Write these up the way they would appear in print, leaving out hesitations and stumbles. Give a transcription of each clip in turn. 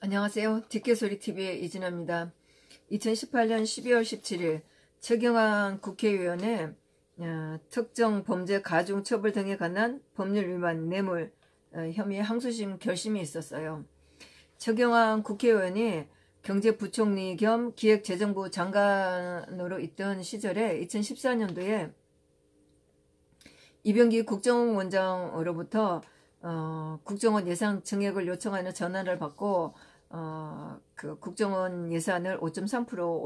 안녕하세요. 뒷개소리TV의 이진아입니다. 2018년 12월 17일 최경환 국회의원의 특정 범죄 가중처벌 등에 관한 법률 위반 뇌물 혐의 항소심 결심이 있었어요. 최경환 국회의원이 경제부총리 겸 기획재정부 장관으로 있던 시절에 2014년도에 이병기 국정원장으로부터 국정원 예산 증액을 요청하는 전화를 받고 그 국정원 예산을 5.3%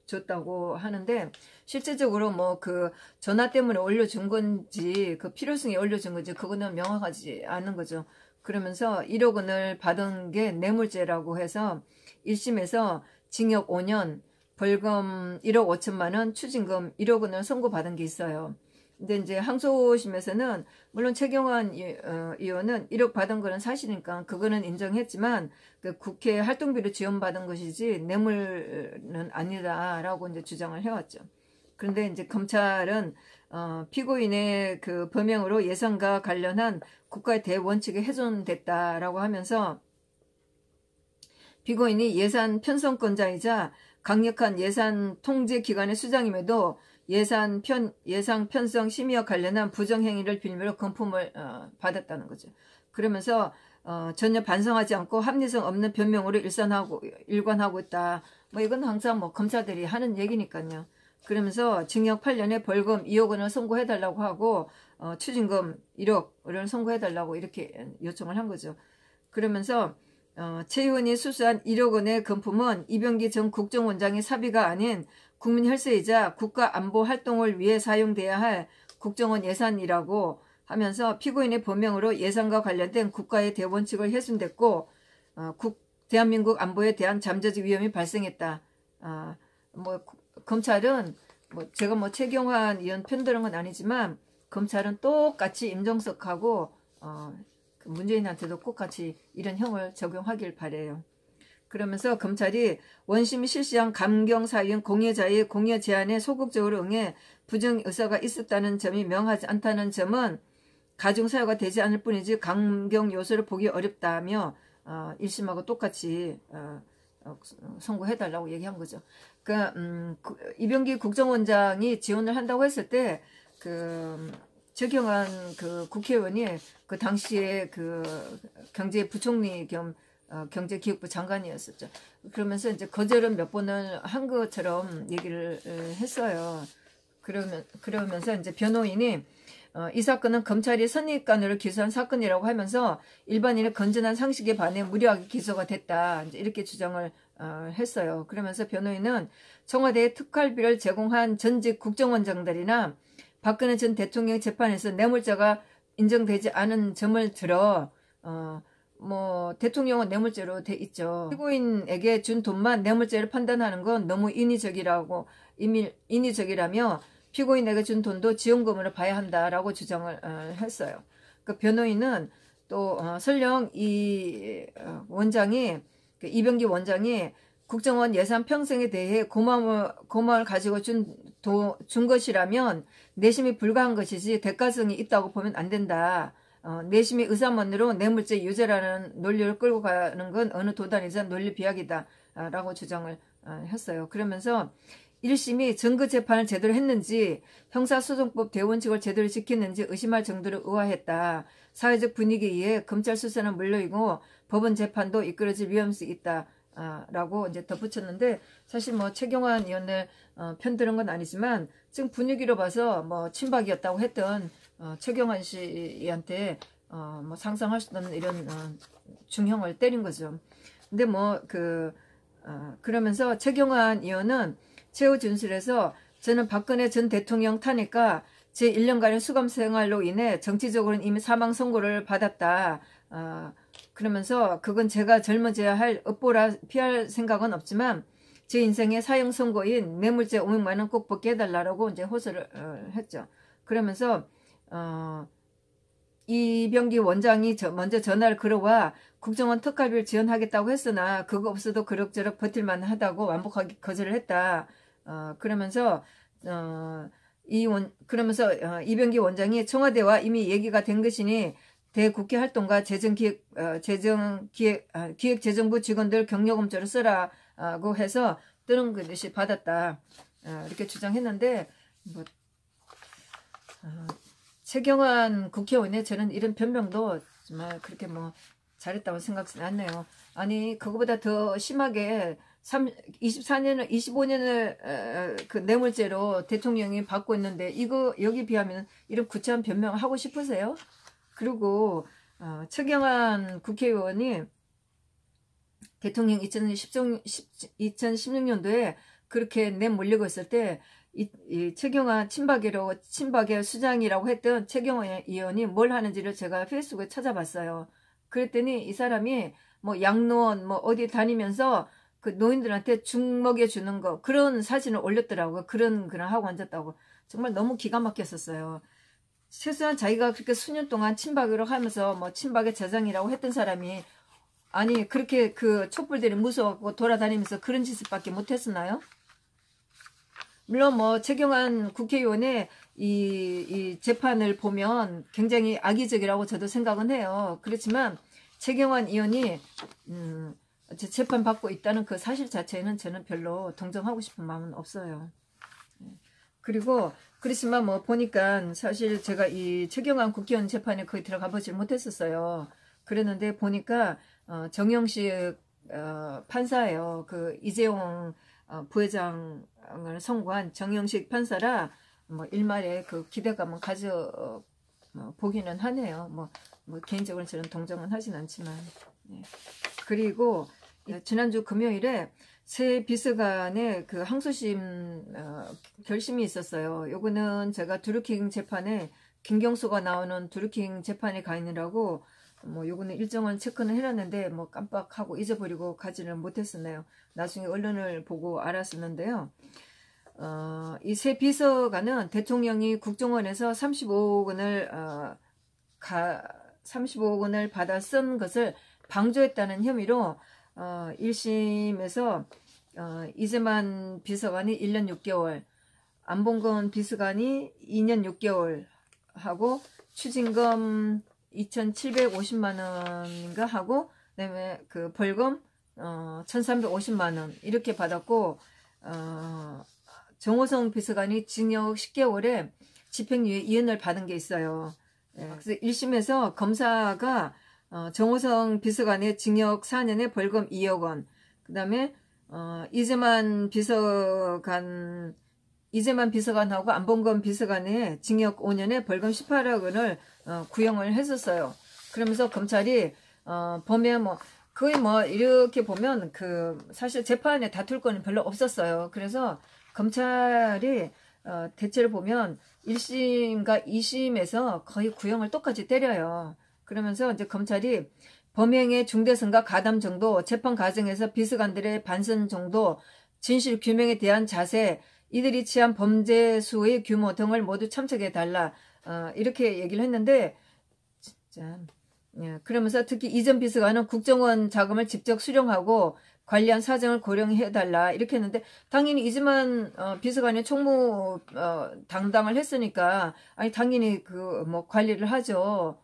올려줬다고 하는데, 실제적으로 뭐 그 전화 때문에 올려준 건지 그 필요성이 올려준 건지 그거는 명확하지 않은 거죠. 그러면서 1억 원을 받은 게 뇌물죄라고 해서 1심에서 징역 5년, 벌금 1억 5천만 원, 추징금 1억 원을 선고받은 게 있어요. 근데 이제 항소심에서는 물론 최경환 의원은 1억 받은 거는 사실이니까 그거는 인정했지만 그 국회 활동비로 지원받은 것이지 뇌물은 아니다라고 이제 주장을 해왔죠. 그런데 이제 검찰은 피고인의 그 범행으로 예산과 관련한 국가의 대원칙이 훼손됐다라고 하면서 피고인이 예산 편성권자이자 강력한 예산 통제 기관의 수장임에도 예산 편성 심의와 관련한 부정행위를 빌미로 금품을 받았다는 거죠. 그러면서 전혀 반성하지 않고 합리성 없는 변명으로 일관하고 있다. 뭐 이건 항상 뭐 검사들이 하는 얘기니까요. 그러면서 징역 8년에 벌금 2억 원을 선고해달라고 하고 추징금 1억 원을 선고해달라고 이렇게 요청을 한 거죠. 그러면서 최 의원이 수수한 1억 원의 금품은 이병기 전 국정원장의 사비가 아닌 국민혈세이자 국가안보 활동을 위해 사용돼야 할 국정원 예산이라고 하면서 피고인의 범행으로 예산과 관련된 국가의 대원칙을 훼손됐고 대한민국 안보에 대한 잠재적 위험이 발생했다. 뭐 검찰은 제가 뭐 최경환 의원 편드는 건 아니지만 검찰은 똑같이 임종석하고 문재인한테도 똑같이 이런 형을 적용하길 바래요. 그러면서 검찰이 원심이 실시한 감경사유인 공여자의 공여 제안에 소극적으로 응해 부정 의사가 있었다는 점이 명하지 않다는 점은 가중사유가 되지 않을 뿐이지 감경 요소를 보기 어렵다며 1심하고 똑같이 선고해달라고 얘기한 거죠. 그러니까 이병기 국정원장이 지원을 한다고 했을 때 최경환 그 국회의원이 그 당시에 그 경제부총리 겸 경제기획부 장관이었었죠. 그러면서 이제 거절은 몇 번을 한 것처럼 얘기를 했어요. 그러면서 이제 변호인이 이 사건은 검찰이 선입관으로 기소한 사건이라고 하면서 일반인의 건전한 상식에 반해 무리하게 기소가 됐다. 이제 이렇게 주장을 했어요. 그러면서 변호인은 청와대에 특활비를 제공한 전직 국정원장들이나 박근혜 전 대통령 재판에서 뇌물죄가 인정되지 않은 점을 들어 뭐 대통령은 뇌물죄로 돼 있죠. 피고인에게 준 돈만 뇌물죄를 판단하는 건 너무 인위적이라며 피고인에게 준 돈도 지원금으로 봐야 한다라고 주장을 했어요. 그 변호인은 또 설령 이 원장이 이병기 원장이 국정원 예산 편성에 대해 고마움을 가지고 준 것이라면 내심이 불가한 것이지 대가성이 있다고 보면 안 된다. 내심의 의사만으로 뇌물죄 유죄라는 논리를 끌고 가는 건 어느 도단이자 논리 비약이다 라고 주장을 했어요. 그러면서 1심이 증거재판을 제대로 했는지 형사소송법 대원칙을 제대로 지켰는지 의심할 정도로 의아했다. 사회적 분위기에 검찰 수사는 물론이고 법원 재판도 이끌어질 위험성이 있다 라고 이제 덧붙였는데, 사실 뭐 최경환 의원을 편드는 건 아니지만 지금 분위기로 봐서 뭐 친박이었다고 했던 최경환 씨한테 뭐 상상할 수 없는 이런 중형을 때린 거죠. 근데 뭐 그러면서 최경환 의원은 최후 진술에서 저는 박근혜 전 대통령 타니까 제 1년간의 수감 생활로 인해 정치적으로는 이미 사망 선고를 받았다. 그러면서 그건 제가 젊어져야 할 업보라 피할 생각은 없지만 제 인생의 사형 선고인 뇌물죄 500만 원 꼭 벗게 해달라고 이제 호소를 했죠. 그러면서 이병기 원장이 먼저 전화를 걸어와 국정원 특활비를 지원하겠다고 했으나 그거 없어도 그럭저럭 버틸만 하다고 완복하게 거절을 했다. 그러면서 이병기 원장이 청와대와 이미 얘기가 된 것이니 대국회 활동가 기획재정부 직원들 경력검조를 쓰라고 해서 뜨는 듯이 받았다. 이렇게 주장했는데 뭐 최경환 국회의원의 저는 이런 변명도 정말 그렇게 뭐 잘했다고 생각이 안 나요. 아니 그거보다 더 심하게 25년을 그 뇌물죄로 대통령이 받고 있는데 이거 여기 비하면 이런 구차한 변명을 하고 싶으세요? 그리고 최경환 국회의원이 대통령 2016년도에 그렇게 내몰리고 있을 때 이 최경환 친박의 수장이라고 했던 최경환 의원이 뭘 하는지를 제가 페이스북에 찾아봤어요. 그랬더니 이 사람이 뭐 양로원 뭐 어디 다니면서 그 노인들한테 죽 먹여주는 거 그런 사진을 올렸더라고요. 그런 하고 앉았다고. 정말 너무 기가 막혔었어요. 최소한 자기가 그렇게 수년 동안 친박으로 하면서 뭐 친박의 재장이라고 했던 사람이 아니 그렇게 그 촛불들이 무서워갖고 돌아다니면서 그런 짓을밖에 못했었나요? 물론 뭐 최경환 국회의원의 이 재판을 보면 굉장히 악의적이라고 저도 생각은 해요. 그렇지만 최경환 의원이 재판 받고 있다는 그 사실 자체는 저는 별로 동정하고 싶은 마음은 없어요. 그리고 그렇지만 뭐 보니까 사실 제가 이 최경환 국회의원 재판에 거의 들어가 보질 못했었어요. 그랬는데 보니까 정영식 판사예요. 그 이재용 부회장을 선고한 정영식 판사라 뭐 일말에 그 기대감은 가져 보기는 하네요. 뭐 개인적으로 저는 동정은 하진 않지만. 네. 그리고 지난주 금요일에 새 비서관의 그 항소심 결심이 있었어요. 요거는 제가 드루킹 재판에 김경수가 나오는 드루킹 재판에 가 있느라고 뭐 요거는 일정은 체크는 해놨는데 뭐 깜빡하고 잊어버리고 가지는 못했었네요. 나중에 언론을 보고 알았었는데요. 이 새 비서관은 대통령이 국정원에서 35억 원을 받아 쓴 것을 방조했다는 혐의로 1심에서 이재만 비서관이 1년 6개월, 안봉건 비서관이 2년 6개월 하고 추징금 2,750만 원인가 하고 그다음에 그 벌금 1,350만 원 이렇게 받았고 정호성 비서관이 징역 10개월에 집행유예 2년을 받은 게 있어요. 그래서 1심에서 검사가 정호성 비서관의 징역 4년에 벌금 2억 원, 그 다음에 이재만 비서관하고 안봉건 비서관의 징역 5년에 벌금 18억 원을 구형을 했었어요. 그러면서 검찰이 범행 뭐 거의 뭐 이렇게 보면 그 사실 재판에 다툴 거는 별로 없었어요. 그래서 검찰이 대체로 보면 1심과 2심에서 거의 구형을 똑같이 때려요. 그러면서 이제 검찰이 범행의 중대성과 가담 정도, 재판 과정에서 비서관들의 반선 정도, 진실 규명에 대한 자세, 이들이 취한 범죄 수의 규모 등을 모두 참석해달라. 이렇게 얘기를 했는데 진짜 그러면서 특히 이전 비서관은 국정원 자금을 직접 수령하고 관리한 사정을 고려해달라 이렇게 했는데 당연히 이재만 비서관이 총무 담당을 했으니까 아니 당연히 그 뭐 관리를 하죠.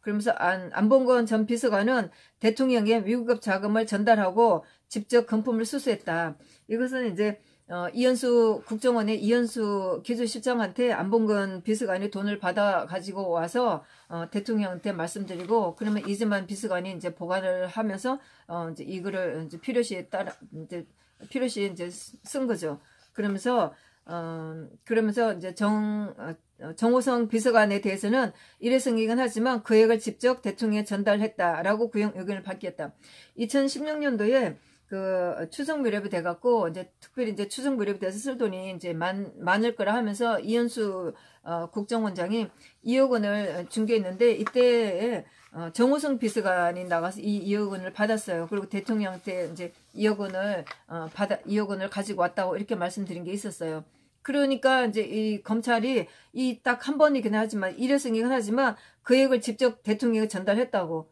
그러면서 안봉건 전 비서관은 대통령의 위급 자금을 전달하고 직접 금품을 수수했다. 이것은 이제 이현수 국정원의 이현수 기조실장한테 안봉건 비서관이 돈을 받아 가지고 와서 대통령한테 말씀드리고 그러면 이재만 비서관이 이제 보관을 하면서 이제 이거를 이제 필요시에 따라 필요시 이제 쓴 거죠. 그러면서 이제 정호성 비서관에 대해서는 일회성이긴 하지만 그 액을 직접 대통령에 전달했다라고 구형 의견을 밝혔다. 2016년도에 그 추석 무렵이 돼갖고 이제 특별히 이제 추석 무렵이 돼서 쓸 돈이 이제 많을 거라 하면서 이현수 국정원장이 2억 원을 준 게 있는데 이때 정호성 비서관이 나가서 이 2억 원을 받았어요. 그리고 대통령한테 이제 2억 원을 가지고 왔다고 이렇게 말씀드린 게 있었어요. 그러니까 이제 이 검찰이 이 딱 한 번이긴 하지만 일회성이긴 하지만 그 액을 직접 대통령에 전달했다고.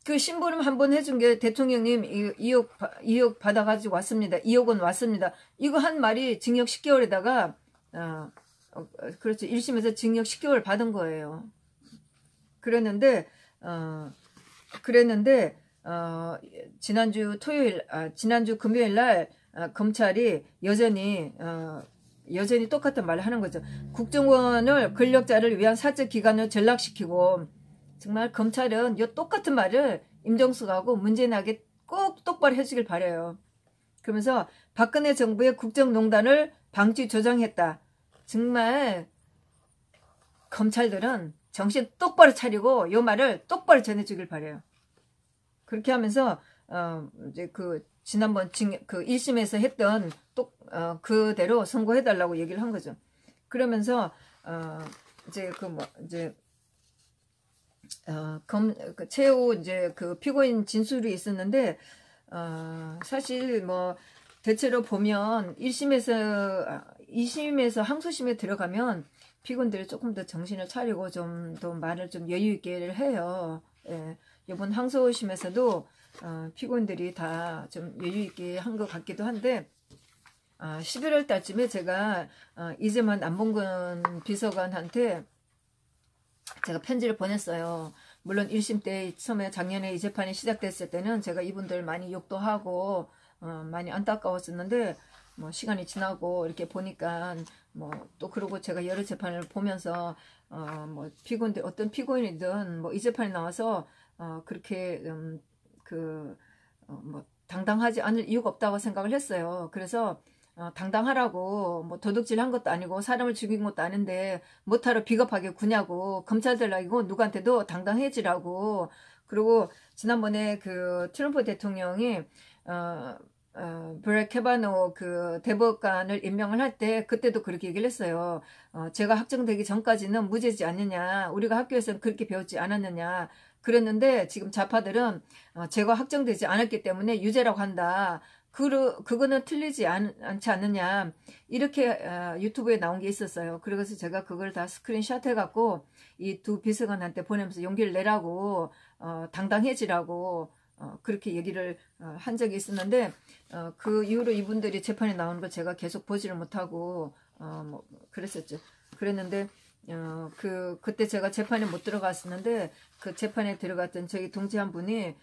그 심부름 한 번 해준 게 대통령님 2억 받아가지고 왔습니다. 2억 원 왔습니다. 이거 한 말이 징역 10개월에다가 그렇죠. 1심에서 징역 10개월 받은 거예요. 그랬는데 지난주 금요일 날 검찰이 여전히 똑같은 말을 하는 거죠. 국정원을 권력자를 위한 사적 기관으로 전락시키고, 정말 검찰은 이 똑같은 말을 임종석하고 문재인에게 꼭 똑바로 해주길 바라요. 그러면서 박근혜 정부의 국정농단을 방치 조장했다. 정말 검찰들은 정신 똑바로 차리고 이 말을 똑바로 전해주길 바라요. 그렇게 하면서 이제 지난번 그 1심에서 했던 그대로 선고해달라고 얘기를 한 거죠. 그러면서 최후 이제 그 피고인 진술이 있었는데, 사실 뭐 대체로 보면 2심에서 항소심에 들어가면 피고인들이 조금 더 정신을 차리고 좀 더 말을 좀 여유 있게 해요. 예. 이번 항소심에서도 피고인들이 다 좀 여유 있게 한 것 같기도 한데, 11월 달쯤에 제가 이재만 안봉근 비서관한테 제가 편지를 보냈어요. 물론 1심 때 처음에 작년에 이 재판이 시작됐을 때는 제가 이분들 많이 욕도 하고 많이 안타까웠었는데, 뭐 시간이 지나고 이렇게 보니까 뭐 또 그러고 제가 여러 재판을 보면서 뭐 피고인들 어떤 피고인이든 뭐 이 재판에 나와서 그렇게 뭐 당당하지 않을 이유가 없다고 생각을 했어요. 그래서 당당하라고, 뭐 도둑질 한 것도 아니고 사람을 죽인 것도 아닌데 뭐하러 비겁하게 구냐고, 검찰들하고 누구한테도 당당해지라고. 그리고 지난번에 그 트럼프 대통령이 브렉 캐바노 그 대법관을 임명을 할 때 그때도 그렇게 얘기를 했어요. 제가 확정되기 전까지는 무죄지 않느냐, 우리가 학교에서는 그렇게 배웠지 않았느냐 그랬는데, 지금 좌파들은 제가 확정되지 않았기 때문에 유죄라고 한다. 그거는 틀리지 않지 않느냐, 이렇게 유튜브에 나온 게 있었어요. 그래서 제가 그걸 다 스크린샷 해갖고 이 두 비서관한테 보내면서 용기를 내라고, 당당해지라고 그렇게 얘기를 한 적이 있었는데, 그 이후로 이분들이 재판에 나오는 걸 제가 계속 보지를 못하고 뭐 그랬었죠. 그랬는데 그때 제가 재판에 못 들어갔었는데, 그 재판에 들어갔던 저희 동지 한 분이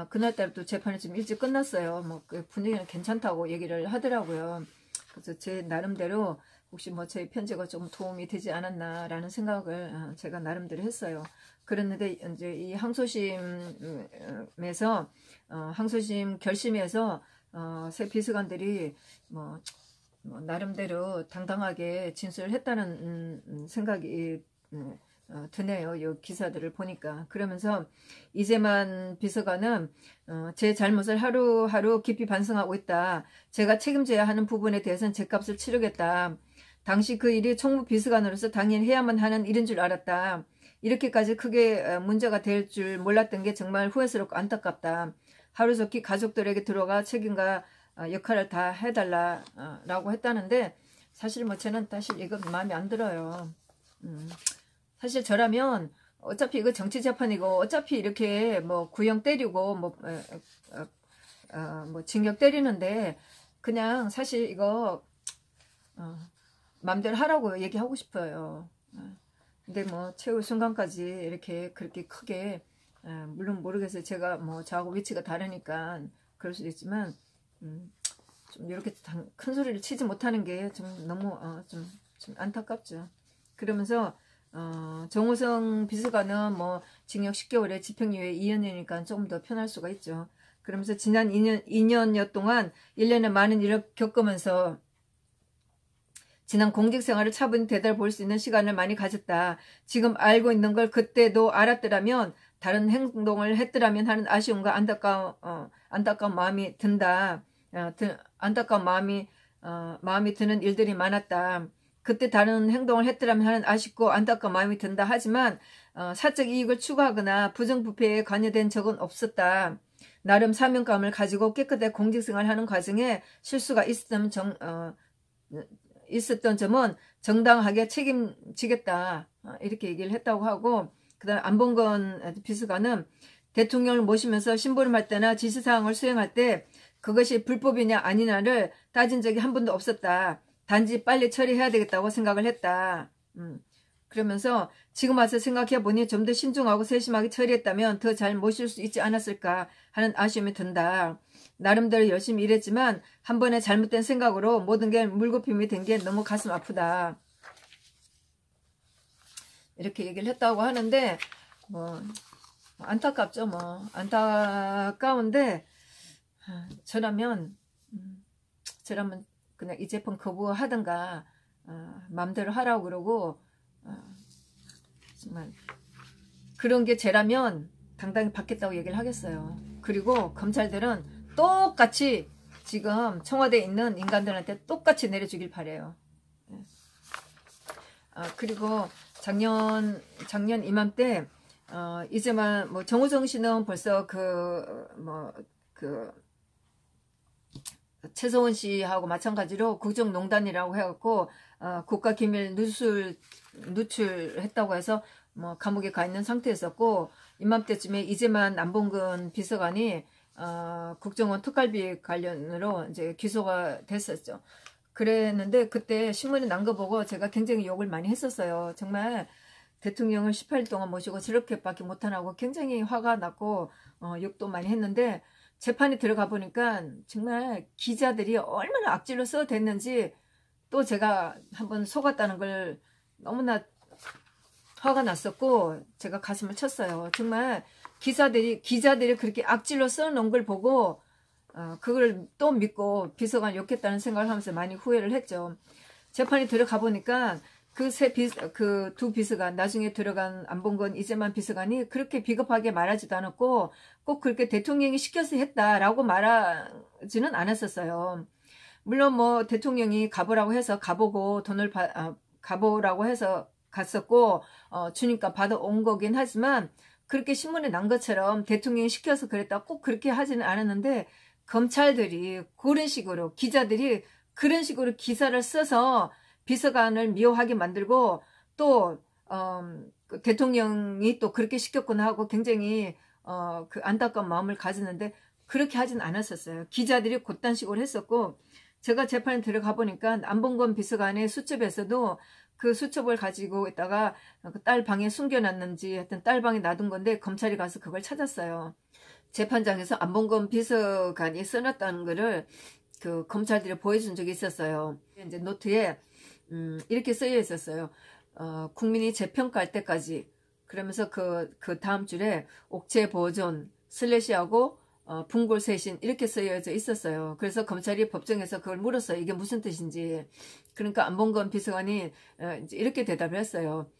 그날따라 또 재판이 좀 일찍 끝났어요. 뭐 그 분위기는 괜찮다고 얘기를 하더라고요. 그래서 제 나름대로 혹시 뭐 제 편지가 좀 도움이 되지 않았나라는 생각을 제가 나름대로 했어요. 그랬는데 이제 이 항소심에서 항소심 결심에서 새 비서관들이 뭐 나름대로 당당하게 진술을 했다는 생각이 드네요. 이 기사들을 보니까. 그러면서 이재만 비서관은 제 잘못을 하루하루 깊이 반성하고 있다. 제가 책임져야 하는 부분에 대해서는 죗값을 치르겠다. 당시 그 일이 총무 비서관으로서 당연히 해야만 하는 일인 줄 알았다. 이렇게까지 크게 문제가 될 줄 몰랐던 게 정말 후회스럽고 안타깝다. 하루속히 가족들에게 들어가 책임과 역할을 다 해달라라고 했다는데, 사실 뭐 저는 사실 이거 마음에 안 들어요. 사실 저라면 어차피 이거 정치 재판이고, 어차피 이렇게 뭐 구형 때리고 뭐 징역 때리는데, 그냥 사실 이거 마음대로 하라고 얘기하고 싶어요. 근데 뭐 최후 순간까지 이렇게 그렇게 크게, 물론 모르겠어요. 제가 뭐 저하고 위치가 다르니까 그럴 수도 있지만 좀 이렇게 큰 소리를 치지 못하는 게 좀 너무 좀 안타깝죠. 그러면서 정호성 비서관은 뭐 징역 10개월에 집행유예 2년이니까 조금 더 편할 수가 있죠. 그러면서 지난 2년여 동안 1년에 많은 일을 겪으면서 지난 공직생활을 차분히 되돌아볼 수 있는 시간을 많이 가졌다. 지금 알고 있는 걸 그때도 알았더라면 다른 행동을 했더라면 하는 아쉬움과 안타까운 마음이 든다. 안타까운 마음이 드는 일들이 많았다. 그때 다른 행동을 했더라면 하는 아쉽고 안타까운 마음이 든다. 하지만 사적 이익을 추구하거나 부정부패에 관여된 적은 없었다. 나름 사명감을 가지고 깨끗하게 공직생활하는 과정에 실수가 있었던 점은 정당하게 책임지겠다. 이렇게 얘기를 했다고 하고, 그 다음 안봉근 비서관은 대통령을 모시면서 심부름할 때나 지시사항을 수행할 때 그것이 불법이냐 아니냐를 따진 적이 한 번도 없었다. 단지 빨리 처리해야 되겠다고 생각을 했다. 그러면서 지금 와서 생각해보니 좀 더 신중하고 세심하게 처리했다면 더 잘 모실 수 있지 않았을까 하는 아쉬움이 든다. 나름대로 열심히 일했지만 한 번의 잘못된 생각으로 모든 게 물거품이 된 게 너무 가슴 아프다. 이렇게 얘기를 했다고 하는데 뭐 안타깝죠. 뭐 안타까운데 저라면 그냥 이 제품 거부하든가 마음대로 하라고 그러고 정말 그런 게 죄라면 당당히 받겠다고 얘기를 하겠어요. 그리고 검찰들은 똑같이 지금 청와대에 있는 인간들한테 똑같이 내려주길 바래요. 그리고 작년 이맘때 이제만 뭐 정우성 씨는 벌써 최서원 씨하고 마찬가지로 국정농단이라고 해갖고 국가기밀 누출했다고 해서 뭐 감옥에 가 있는 상태였었고, 이맘때쯤에 이재만 남봉근 비서관이 국정원 특활비 관련으로 이제 기소가 됐었죠. 그랬는데 그때 신문에 난 거 보고 제가 굉장히 욕을 많이 했었어요. 정말 대통령을 18일 동안 모시고 저렇게밖에 못하나고 굉장히 화가 났고 욕도 많이 했는데, 재판에 들어가 보니까 정말 기자들이 얼마나 악질로 써댔는지 또 제가 한번 속았다는 걸 너무나 화가 났었고 제가 가슴을 쳤어요. 정말 기자들이 그렇게 악질로 써놓은 걸 보고 그걸 또 믿고 비서관 욕했다는 생각을 하면서 많이 후회를 했죠. 재판에 들어가 보니까 그 두 비서관, 나중에 들어간 안봉근 이재만 비서관이 그렇게 비겁하게 말하지도 않았고 꼭 그렇게 대통령이 시켜서 했다라고 말하지는 않았었어요. 물론 뭐 대통령이 가보라고 해서 가보고 가보라고 해서 갔었고 주니까 받아온 거긴 하지만 그렇게 신문에 난 것처럼 대통령이 시켜서 그랬다 꼭 그렇게 하지는 않았는데, 검찰들이 그런 식으로, 기자들이 그런 식으로 기사를 써서 비서관을 미워하게 만들고 또 대통령이 또 그렇게 시켰구나 하고 굉장히 그 안타까운 마음을 가지는데, 그렇게 하진 않았었어요. 기자들이 그딴 식으로 했었고, 제가 재판에 들어가 보니까 안봉근 비서관의 수첩에서도 그 수첩을 가지고 있다가 딸 방에 숨겨놨는지 하여튼 딸 방에 놔둔 건데 검찰이 가서 그걸 찾았어요. 재판장에서 안봉근 비서관이 써놨다는 거를 그 검찰들이 보여준 적이 있었어요. 이제 노트에 이렇게 쓰여 있었어요. 국민이 재평가할 때까지. 그러면서 그 다음 줄에 옥체 보존 슬래시하고 분골쇄신 이렇게 쓰여져 있었어요. 그래서 검찰이 법정에서 그걸 물었어요. 이게 무슨 뜻인지. 그러니까 안봉근 비서관이 이렇게 대답을 했어요.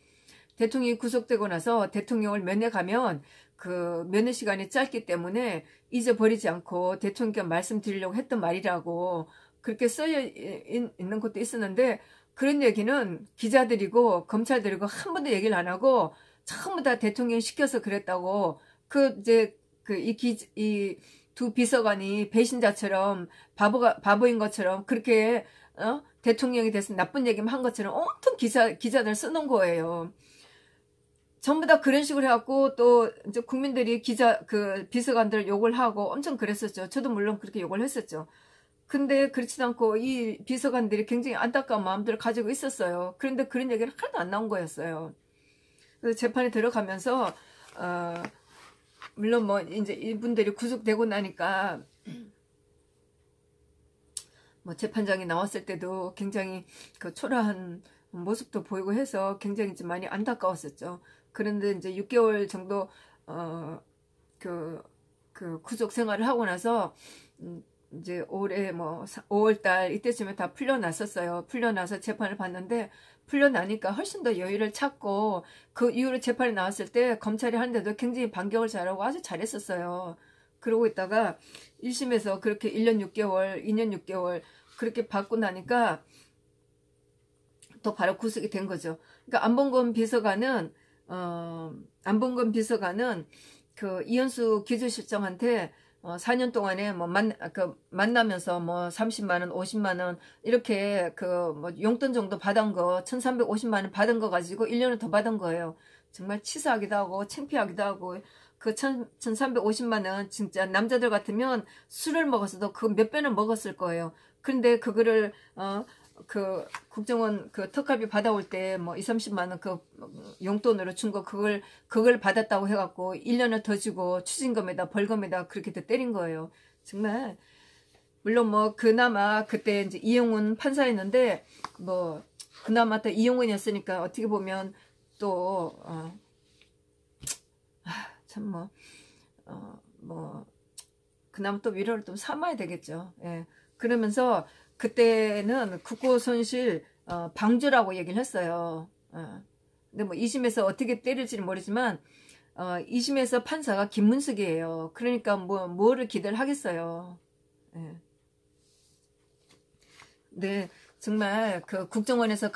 대통령이 구속되고 나서 대통령을 면회가면 그 면회 시간이 짧기 때문에 잊어버리지 않고 대통령께 말씀드리려고 했던 말이라고 그렇게 쓰여 있는 것도 있었는데, 그런 얘기는 기자들이고 검찰들이고 한 번도 얘기를 안 하고 전부 다 대통령이 시켜서 그랬다고, 이 두 비서관이 배신자처럼 바보인 것처럼 그렇게 대통령이 돼서 나쁜 얘기만 한 것처럼 온통 기자들 써놓은 거예요. 전부 다 그런 식으로 해갖고 또 이제 국민들이 비서관들 욕을 하고 엄청 그랬었죠. 저도 물론 그렇게 욕을 했었죠. 근데 그렇지도 않고 이 비서관들이 굉장히 안타까운 마음들을 가지고 있었어요. 그런데 그런 얘기는 하나도 안 나온 거였어요. 그래서 재판에 들어가면서 물론 뭐 이제 이분들이 구속되고 나니까 뭐 재판장이 나왔을 때도 굉장히 그 초라한 모습도 보이고 해서 굉장히 좀 많이 안타까웠었죠. 그런데 이제 6개월 정도 그 구속 생활을 하고 나서 이제 올해 뭐 5월달 이때쯤에 다 풀려났었어요. 풀려나서 재판을 봤는데 풀려나니까 훨씬 더 여유를 찾고 그 이후로 재판에 나왔을 때 검찰이 하는데도 굉장히 반격을 잘하고 아주 잘했었어요. 그러고 있다가 1심에서 그렇게 1년 6개월, 2년 6개월 그렇게 받고 나니까 또 바로 구속이 된 거죠. 그러니까 안봉근 비서관은 그 이현수 기조실장한테 4년 동안에 뭐 만나면서 뭐 30만원, 50만원 이렇게 뭐 용돈 정도 받은 거 1350만원 받은 거 가지고 1년을 더 받은 거예요. 정말 치사하기도 하고 창피하기도 하고, 그 1350만원 진짜 남자들 같으면 술을 먹었어도 그 몇 배는 먹었을 거예요. 근데 그거를 그 국정원 그 특활비 받아올 때 뭐 2, 30만 원 그 용돈으로 준 거 그걸 받았다고 해갖고 1년을 더 주고 추징금에다 벌금에다 그렇게 더 때린 거예요. 정말 물론 뭐 그나마 그때 이제 이용훈 판사였는데 뭐 그나마 또 이용훈이었으니까 어떻게 보면 또 참 뭐 그나마 또 위로를 좀 삼아야 되겠죠. 예. 그러면서 그때는 국고손실 방조라고 얘기를 했어요. 근데 뭐 2심에서 어떻게 때릴지는 모르지만 2심에서 판사가 김문숙이에요. 그러니까 뭐를 기대를 하겠어요. 예. 네, 정말 그 국정원에서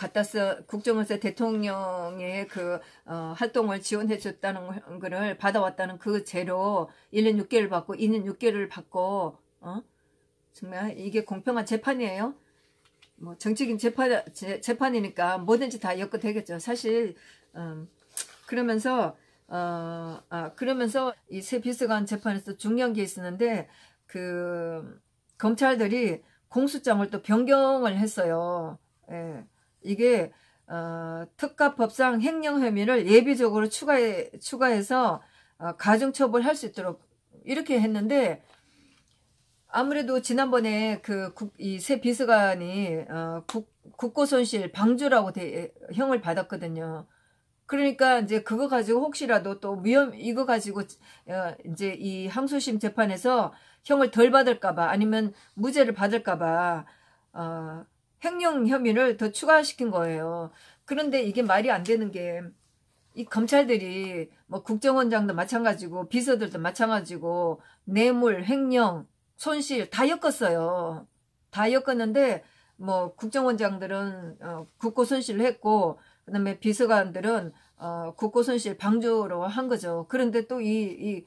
국정원에서 대통령의 그 활동을 지원해 줬다는 거를 받아왔다는 그 죄로 1년 6개월 받고 2년 6개월을 받고 정말 이게 공평한 재판이에요. 뭐 정치적인 재판이니까 뭐든지 다 엮어되겠죠. 사실 그러면서 이 새 비서관 재판에서 중요한 게 있었는데 그 검찰들이 공소장을 또 변경을 했어요. 예. 이게 특가법상 횡령 혐의를 예비적으로 추가해서 가중처벌할 수 있도록 이렇게 했는데 아무래도 지난번에 이 새 비서관이 국고손실 방조라고 형을 받았거든요. 그러니까 이제 그거 가지고 혹시라도 또 이거 가지고 이제 이 항소심 재판에서 형을 덜 받을까봐 아니면 무죄를 받을까봐 횡령 혐의를 더 추가시킨 거예요. 그런데 이게 말이 안 되는 게 이 검찰들이 뭐 국정원장도 마찬가지고 비서들도 마찬가지고 뇌물, 횡령, 손실 다 엮었어요. 다 엮었는데 뭐 국정원장들은 국고손실을 했고 그다음에 비서관들은 국고손실 방조로 한 거죠. 그런데 또 이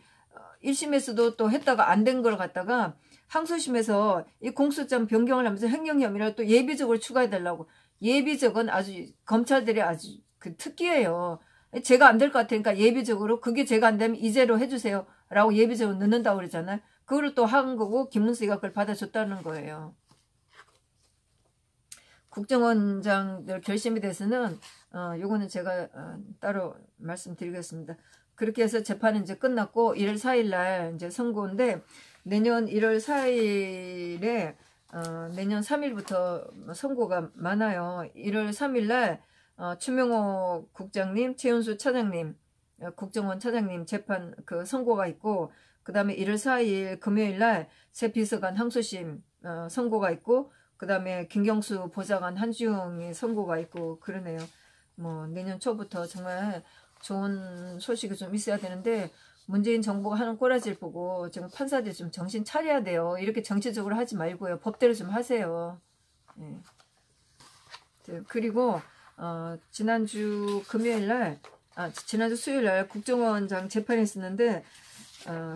1심에서도 또 했다가 안 된 걸 갖다가 항소심에서 이 공소장 변경을 하면서 횡령 혐의를 또 예비적으로 추가해달라고. 예비적은 아주 검찰들이 아주 그 특기예요. 제가 안 될 것 같으니까 예비적으로 그게 제가 안 되면 이제로 해주세요 라고 예비적으로 넣는다고 그러잖아요. 그거를 또 한 거고 김문수가 그걸 받아줬다는 거예요. 국정원장들 결심에 대해서는 요거는 제가 따로 말씀드리겠습니다. 그렇게 해서 재판은 이제 끝났고 1월 4일 날 이제 선고인데 내년 1월 4일에 내년 3일부터 선고가 많아요. 1월 3일 날 추명호 국장님, 최윤수 차장님, 국정원 차장님 재판 그 선고가 있고 그 다음에 1월 4일 금요일 날 새 비서관 항소심 선고가 있고 그 다음에 김경수 보좌관 한주영의 선고가 있고 그러네요. 뭐 내년 초부터 정말 좋은 소식이 좀 있어야 되는데 문재인 정부가 하는 꼬라지를 보고 지금 판사들 좀 정신 차려야 돼요. 이렇게 정치적으로 하지 말고요. 법대로 좀 하세요. 예. 그리고 지난주 지난주 수요일 날 국정원장 재판이 있었는데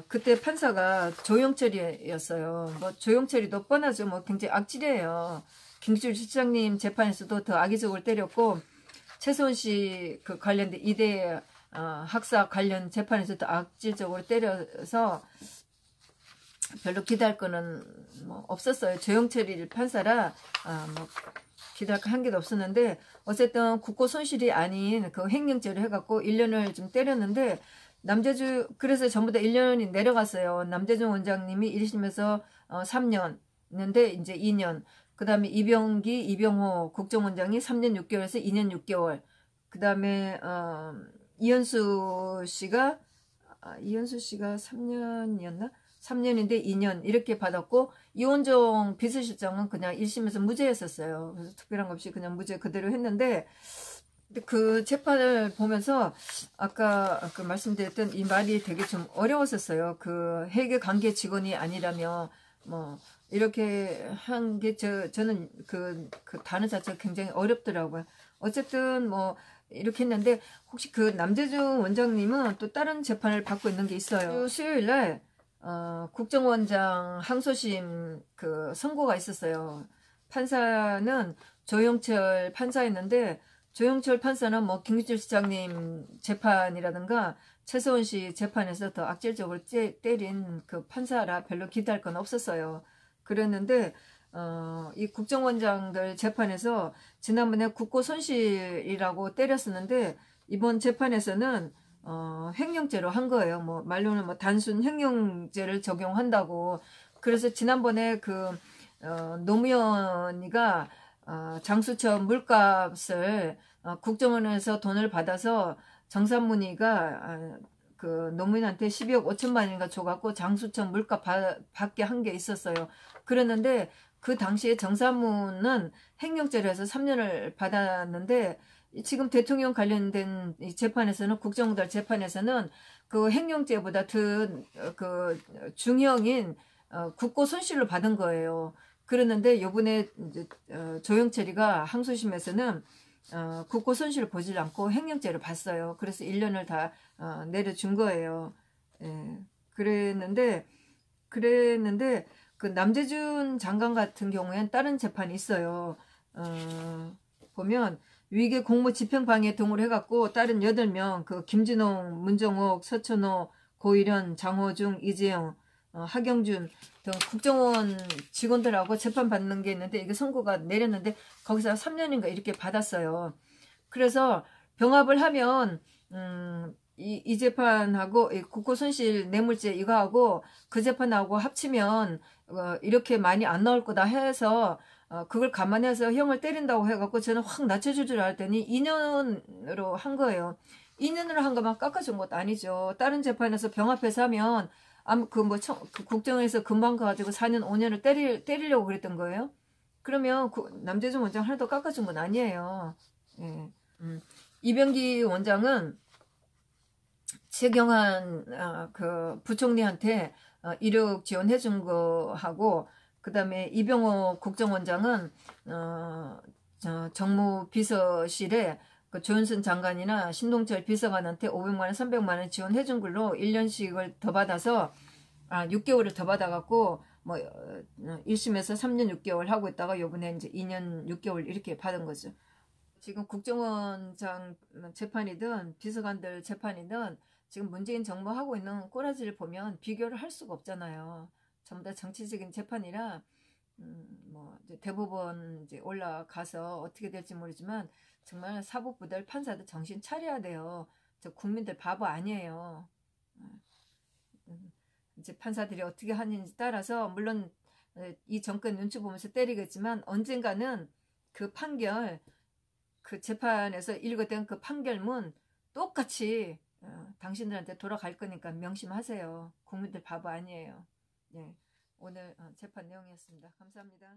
그때 판사가 조영철이었어요. 뭐 조영철이도 뻔하죠. 뭐 굉장히 악질이에요. 김기춘 시장님 재판에서도 더 악의적으로 때렸고 최소은 씨 그 관련된 이대 학사 관련 재판에서도 악질적으로 때려서 별로 기대할 거는 뭐 없었어요. 조영철이 판사라 뭐 기대할 거 한 개도 없었는데 어쨌든 국고 손실이 아닌 그 횡령죄를 해갖고 1년을 좀 때렸는데 그래서 전부 다 1년이 내려갔어요. 남재준 원장님이 1심에서 3년 했는데 이제 2년. 그 다음에 이병호 국정원장이 3년 6개월에서 2년 6개월. 그 다음에 이현수 씨가 3년이었나? 3년인데 2년 이렇게 받았고 이원종 비서실장은 그냥 1심에서 무죄였었어요. 그래서 특별한 거 없이 그냥 무죄 그대로 했는데 그 재판을 보면서 아까 말씀드렸던 이 말이 되게 좀 어려웠었어요. 그 회계 관계 직원이 아니라며 뭐 이렇게 한 게 저는 그 단어 자체가 굉장히 어렵더라고요. 어쨌든 뭐 이렇게 했는데 혹시 그 남재준 원장님은 또 다른 재판을 받고 있는 게 있어요. 수요일 날 국정원장 항소심 그 선고가 있었어요. 판사는 조영철 판사였는데 조영철 판사는 뭐 김기춘 시장님 재판이라든가 최소은 씨 재판에서 더 악질적으로 때린 그 판사라 별로 기대할 건 없었어요. 그랬는데 이 국정원장들 재판에서 지난번에 국고 손실이라고 때렸었는데 이번 재판에서는 횡령죄로 한 거예요. 뭐 말로는 뭐 단순 횡령죄를 적용한다고. 그래서 지난번에 노무현이가 장수천 물값을 국정원에서 돈을 받아서 정산문의가 노무현한테 12억 5천만 원인가 줘갖고 장수천 물값 받게 한 게 있었어요. 그랬는데 그 당시에 정산문은 횡령죄로 해서 3년을 받았는데 지금 대통령 관련된 이 재판에서는 국정원들 재판에서는 그 횡령죄보다 더 중형인 국고 손실로 받은 거예요. 그랬는데 요번에 이제 조영철이가 항소심에서는 국고 손실을 보지 않고 횡령죄를 봤어요. 그래서 1년을 다 내려준 거예요. 예. 그랬는데 그 남재준 장관 같은 경우엔 다른 재판이 있어요. 보면 위계 공무 집행방해 등으로 해갖고 다른 8명 그 김진홍, 문정옥, 서천호, 고일현, 장호중, 이재영, 하경준 등 국정원 직원들하고 재판받는 게 있는데 이게 선고가 내렸는데 거기서 3년인가 이렇게 받았어요. 그래서 병합을 하면 이 재판하고 국고손실 뇌물죄 이거하고 그 재판하고 합치면 이렇게 많이 안 나올 거다 해서 그걸 감안해서 형을 때린다고 해갖고 저는 확 낮춰줄 줄 알았더니 2년으로 한 거예요. 2년으로 한 거만 깎아준 것도 아니죠. 다른 재판에서 병합해서 하면 국정에서 금방 가가지고 4년 5년을 때리려고 그랬던 거예요. 그러면 남재준 원장 하나도 깎아준 건 아니에요. 예. 이병기 원장은 최경환 부총리한테 1억 지원해준 거하고 그 다음에 이병호 국정원장은 정무비서실에 그 조윤선 장관이나 신동철 비서관한테 500만원 300만원 지원해준 걸로 1년씩을 더 받아서 6개월을 더 받아갖고 뭐 1심에서 3년 6개월 하고 있다가 요번에 이제 2년 6개월 이렇게 받은 거죠. 지금 국정원장 재판이든 비서관들 재판이든 지금 문재인 정부 하고 있는 꼬라지를 보면 비교를 할 수가 없잖아요. 전부 다 정치적인 재판이라 뭐 이제 대법원 이제 올라가서 어떻게 될지 모르지만 정말 사법부들 판사들 정신 차려야 돼요. 저 국민들 바보 아니에요. 이제 판사들이 어떻게 하는지 따라서 물론 이 정권 눈치 보면서 때리겠지만 언젠가는 그 판결 그 재판에서 읽었던 그 판결문 똑같이 당신들한테 돌아갈 거니까 명심하세요. 국민들 바보 아니에요. 예, 오늘 재판 내용이었습니다. 감사합니다.